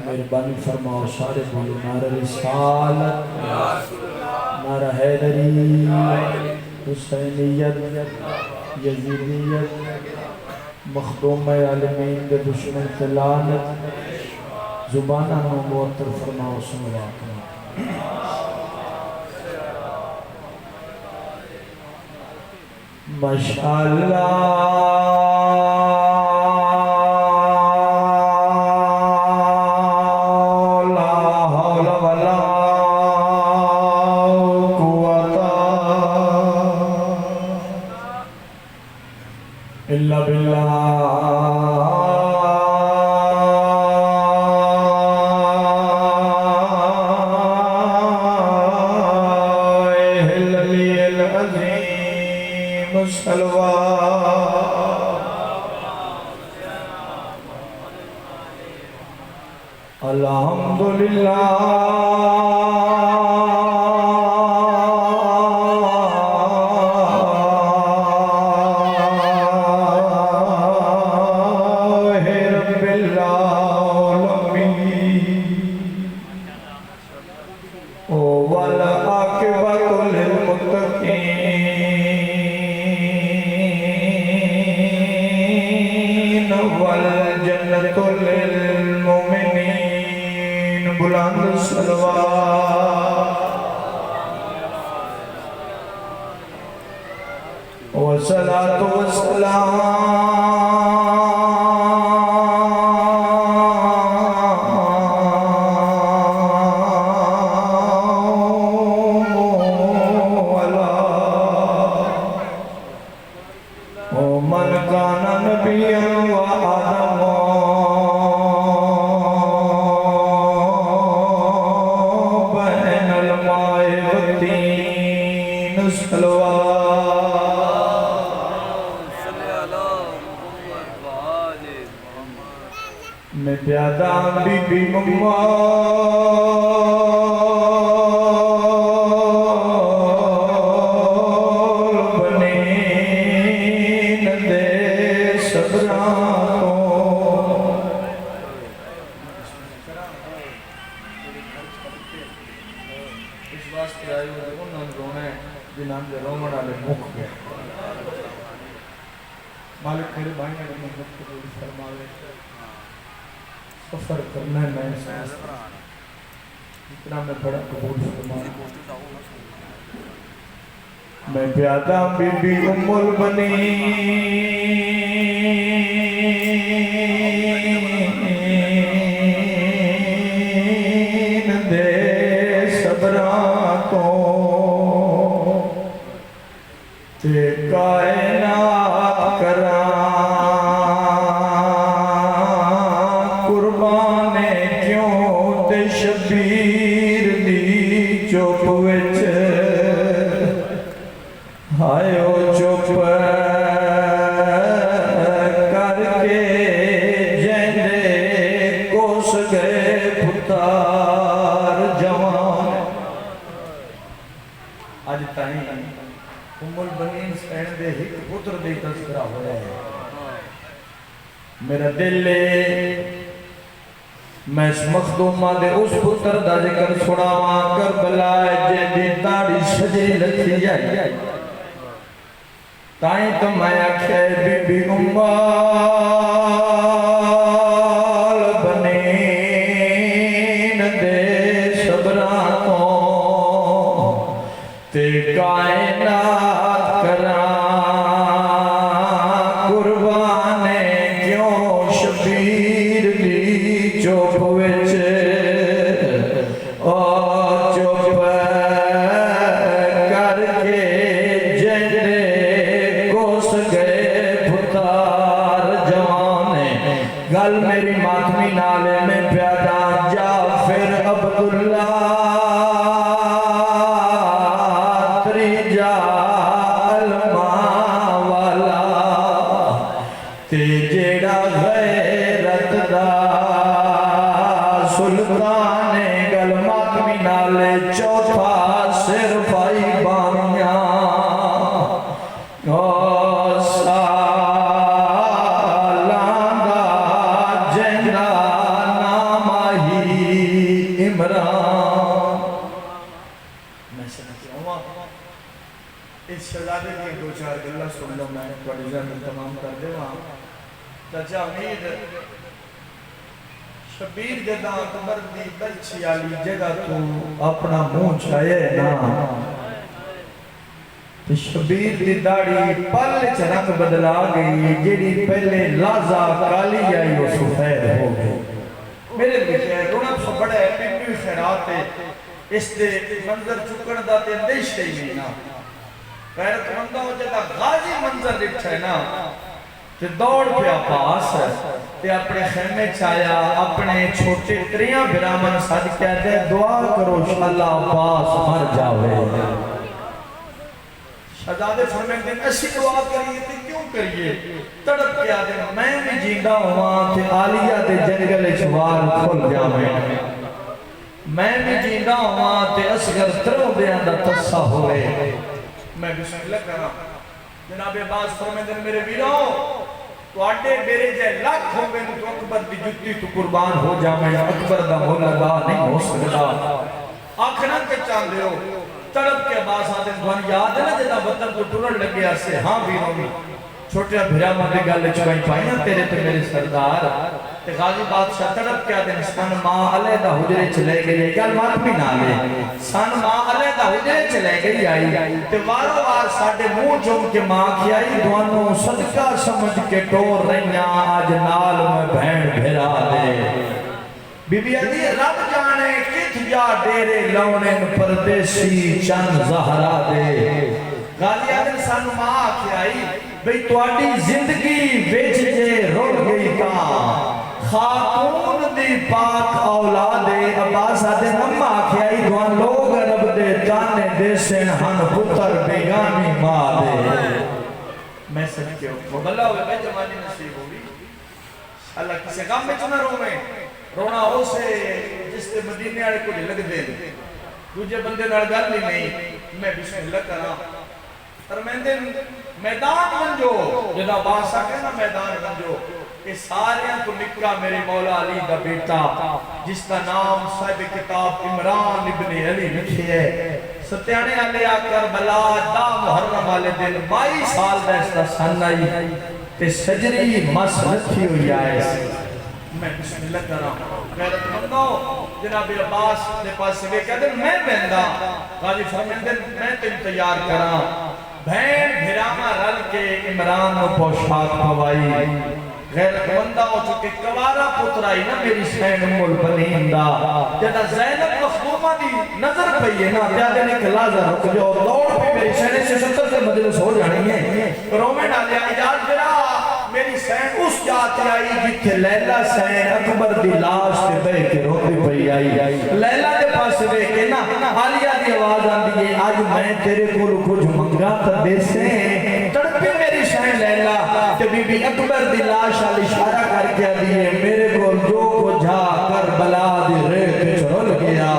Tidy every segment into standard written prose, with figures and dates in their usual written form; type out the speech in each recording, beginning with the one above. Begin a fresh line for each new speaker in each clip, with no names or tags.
مہربانی فرماؤ سارے بولو نعرہ رسالت نعرہ حیدری حسینیت یزیدیت مخدوم عالمین دے دشمن تلانت زبانہ نو معطر فرماؤ سنوات ماشاءاللہ میں پیادہ بی بی ممال بنین دے صبرانوں اس واسطے آئی ہوئے انہوں نے رونا ہے جنہاں دے رومن آلے مکھ گئے مالک میرے بھائی نے محمد قبول فرماوے سفر کرنا ہے میں احساس اتنا میں بڑا قبول فرمایا میں پیادہ بی بی ام البنین دے صبراتوں تے کائنات کرا شبیر دی چوپ وچ ہائیو چوپ کر کے جیندے کوس گئے پتار جوان آج تائیں ام البنین سین دے ہک پتر دی تذکرہ ہوئے میرا دل میں اس مخدومہ دے اس پتر دا ذکر سناواں کربلا جے دی تاڑی سجے لکھی جائے تائیں تو میں آکھے بی بی امال بنین دے صبراتوں تے کائنات کرا قربانے کیوں شبیر دی چوپ وچ او چوپ کر کے جیندے کوس گئے پتار جوانے گل میری ماتمی نالے میں پیادہ جعفر عبداللہ تریجا علماء والا تے جیڑا غیرت دا سلطان گل ماتمی نالے چوتھا صرفائی بانیاں سالان دا جندہ نام ہی شہزادے کی دو چار گلہ سن لو میں تھوڑی ذہن تمام کر دے وہاں چاچا امید شبیر جدہ اکبر دی بلچی آلی جگہ تو اپنا منہ چھائے نا تو شبیر دی داڑھی پل چرنگ بدلا گئی جیڑی پہلے لازہ کالی آئی وہ سفید ہو گئی میرے لکھے رونا سو بڑا ہے پیپی خیرات ہے اس دے منظر چکن دا تے اندیش تے ہی نا غیرت مندہ ہو جاتا غازی منظر لکھا ہے نا تے دوڑ پہ پاس تے اپنے خیمے چایا اپنے چھوٹے تریاں برامن ساتھ کہتے ہیں دعا کرو اللہ پاس مر جاوے شہزادے فرمائیں دن ایسی دعا کریے تے کیوں کریے تڑپ کے آدھے میں بھی جیندہ ہوا تے آلیہ دے جنگل چوار کھل جاوے میں بھی جیندہ ہوا تے اصغر ترو دے اندہ تصہ ہوئے میں بسم اللہ کرا جناب عباس فرمائیں دن میرے ویروں تو آٹے میرے جائے لاکھ ہوں گے تو اکبر دی جتی تو قربان ہو جاوے اکبر دا مولدہ نہیں ہو سکتا آنکھنا کے چاندے ہو تڑپ کے عباس آدھے دوان یاد ہے نا جدہ بطن تو ٹرن لگیا سے ہاں ویروں میں چھوٹے بھرامہ دے گالے چکائیں پائیاں تیرے تو میرے سردار تے غازی بادشاہ تڑپ کیا دن سن ماں علیدہ حجرے چلے گئے گل مات بھی نہ لے سن ماں علیدہ حجرے چلے گئی آئی تے وارو وار ساڑھے منہ جم کے ماں کی آئی دوانوں صدقہ سمجھ کے ٹور رہیاں آج نال میں بھین بھیرا دے بی بی علی رب جانے کت جا ڈیرے لونن پردیسی چند زہرا دے غازی آدھن سن ماں کی آئی بھئی تواڈی زندگی بیچ جے رول گئی تا خاتون دی پاک اولادے عباس آدھے نمہ آکھیائی دوان لوگ رب دے جانے دے سن ہن پتر بیگانی ماں دے میں سن کے مبلہ ہوئے میں جمانی نصیب ہوگی اللہ کسی غم میں چنا رو میں رونا ہو سے جس تے مدینے آڑے کو لگ دے دوجہ بندے نرگار لی نہیں میں بسم اللہ کرا فرمیندے میدان منجو جدا باسا کہنا میدان منجو کہ ساریاں تو نکا میرے مولا علی دا بیٹا جس کا نام صاحب کتاب عمران ابن علی لکھی ہے ستیانے علی آکر بلا دا محرم والے دن 22 سال دا اس کا سن آئی تے سجری مس رکھی ہوئی آئے میں بسم اللہ کر رہا ہوں غیرت مندو جناب عباس نے پاس سے کہتے ہیں میں بندہ غازی فرمیندن میں تم تیار کرا بھین بھرامہ رل کے عمران و پوشاک پوائی غیرت مندہ ہو چکے کوارا پترائی نا میری سین ام البنین دا جدہ زینب مخدومہ دی نظر پہیے نا پیادے نے کلازہ رکھ جو دوڑ پہ میری سینے سے 70 سے مجلس ہو جانی ہے رومے ڈالے آئیجاد برا میری سین اس جاتے آئی جتھے لیلہ سین اکبر دی لاش کے بے کے روتے پہی آئی لیلہ دے پاس بے کے نا آلیہ دی آواز آن دیئے آج میں تیرے کو کچھ منگا تا دے سے تڑپے میری سین لیلہ کہ بی بی اکبر دی لاش آل اشارہ کر کے دیئے میرے کو جو کو جھا کر بلا دی ریت چرل گیا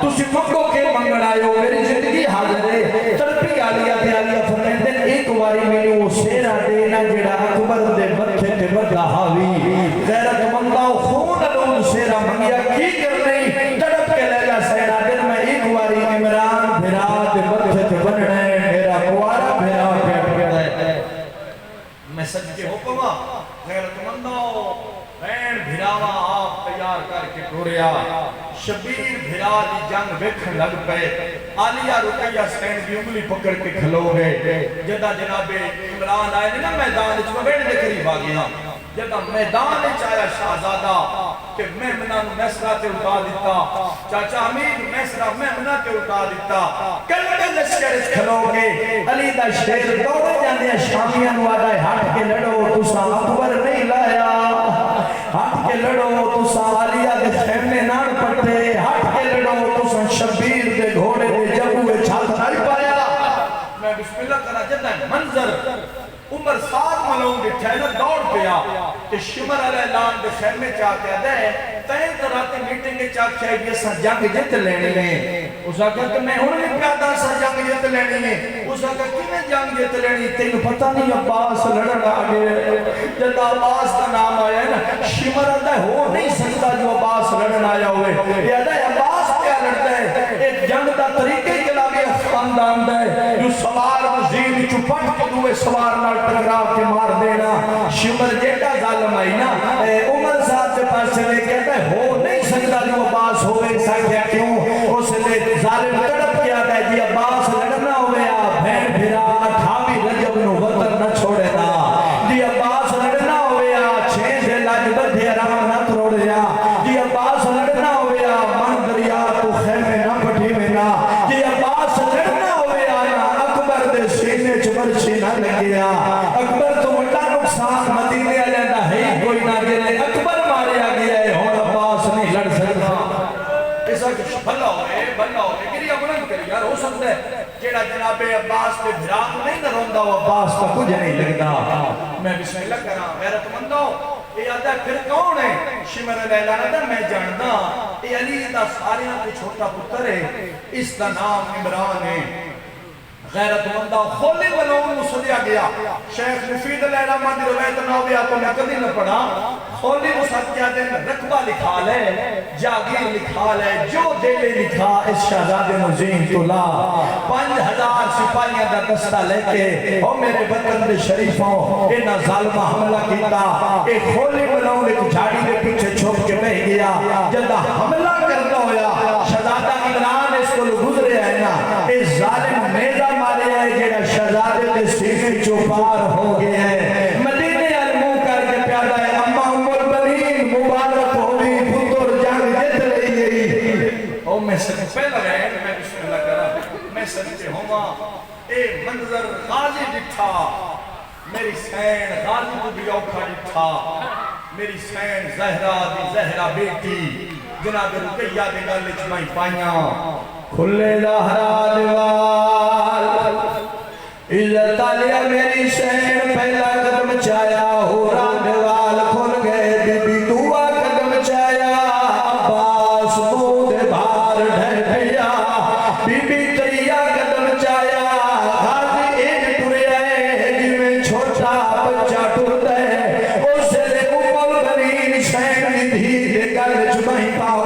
تو سکھوں کے منگڑ آئے ہو میری زندگی حاضر ہے تڑپی آلیہ دی آلیہ فرمین دن ایک واری میں نے وہ سیرہ دینا جڑا اکبر دے بچے تے بڑا حاوی غیرت مندہ خون لون سیرہ منگیا کی کرنے تڑپ کے لیلہ سیرہ دن میں ایک واری عمران بھرا دے بچے تے بننے میرا کوارا بھرا پیٹ گئے میں سچ کے حکمہ غیرت مندہ بین بھراوہ آپ تیار کر کے ٹوریا شبیر بھرا دی جنگ ویکھن لگ پے آلیہ رقیہ سین کی انگلی پکڑ کے کھلو گئے جدہ جناب عمران آئے نا میدان اچھ میں بیٹھ دے قریب آگیا جدہ میدان اچھ آیا شہزادہ کہ مہمنہ نو میسرہ تے اٹھا دیتا چاچا حمید میسرہ مہمنہ تے اٹھا دیتا کلمہ لشکر اس کھلو گئے علی دا شیر دوڑے جاندے شامیاں نو آدھائے ہاتھ کے لڑو تسا اکبر نہیں لایا ہاتھ کے لڑو تسا آلیہ دے خیمے نان پٹے ہاتھ کے لڑو تسا شبیر دے گھوڑے دے جبوے چھات نہیں پایا میں بسم اللہ کرا جدہ منظر عمر ساتھ ملوں گے ٹھہنا دوڑ پیا کہ شمر علیہ اعلان دے خیمے چاہتے دے تین طرح تے میٹنگ چاہتے ہیں یہ سا جنگ جت لینے میں اس آگا کہ میں ہوں نہیں پیادا سا جنگ جت لینے میں اس آگا کہ میں جنگ جت لینے تین پتہ نہیں عباس لڑن آگے جب عباس کا نام آیا ہے نا شمر علیہ ہو نہیں سکتا جو عباس لڑن آیا ہوئے یہ علیہ عباس کیا لڑتا ہے ایک جنگ دا طریقے کے لابے آندا ہے جو سوار مزید چپٹ کے دوے سوار نال ٹکرا کے مار دینا شمر جیٹا ظالم آئی نا عمر صاحب کے پاس چلے کہتا ہے ہو نہیں سکتا جو عباس ہوئے سکیا کیوں اس لئے ظالم تڑپ کیا ہے جی عباس لڑنا ہوئے بھین بھرا 28 رجب نو وطن نہ چھوڑے نا جی عباس لڑنا ہوئے 6 سے لج بدھے آرام نہ تروڑیا جی عباس لڑنا ہوئے من دریا تو خیمے نہ پٹھی میں نا جی عباس لڑنا ہوئے اکبر دے سینے چمرچی نہ لگیا اکبر تو بڑا نقصان مدینے علیہ ہے کوئی نہ گرے اکبر ماریا گیا ہے ہون عباس نہیں لڑ سکتا ایسا کچھ بھلا ہوئے گری اپنا کری یار ہو سکتا ہے کیڑا جناب عباس پہ بھرات نہیں نہ روندہ وہ عباس کا کچھ نہیں لگتا میں بسم اللہ کرا غیرت مندہ یہ آدھا پھر کون ہے شمر لیلہ ندہ میں جاندہ یہ علی دا ساریاں کو چھوٹا پتر ہے اس دا نام عمران ہے غیرت مندہ خولی بناؤں مسلیا گیا شیخ مفید علیہ رحمہ دی روایت نوبیہ تو میں کبھی نہ پڑھا خولی مسلیا دن رقبہ لکھا لے جاگیر لکھا لے جو دلے لکھا اس شہزاد مزین تولا 5000 سپاہیاں دا دستہ لے کے او میرے وطن دے شریفوں انہا ظالمہ حملہ کیتا اے خولی بناؤں ایک جھاڑی دے پیچھے چھوپ کے بہ گیا جدہ حملہ کرتا ہویا شہزادہ عمران اس کو گزرے ہے نا اس ظالم نیزہ مارے ہے جیڑا شہزادے دے سینے چوپار ہو گئے ہیں مدینے علموں کر کے پیادہ ہے اما ام البنین مبارک ہوئی پتر جنگ جت لئی گئی او میں سنے پہلا گئے میں بسم اللہ کرا میں سنتے ہوں اے منظر غازی دکھا میری سین غازی کو بھی اوکھا دکھا میری سین زہرہ دی زہرہ بیٹی جناب رقیہ دے گل اجمائی پائیاں کھلے ظہرہ دیوال عزت آلیا میری سین پہلا قدم چایا ہورا دیوال کھل گئے بی بی دعا قدم چایا عباس دے بھار ڈھر پیا بی بی تریا قدم چایا غازی ایک ٹرے آئے جی میں چھوٹا بچہ ٹر دے اسے لے ام البنین سین دھی دے گل اجمائی پاؤ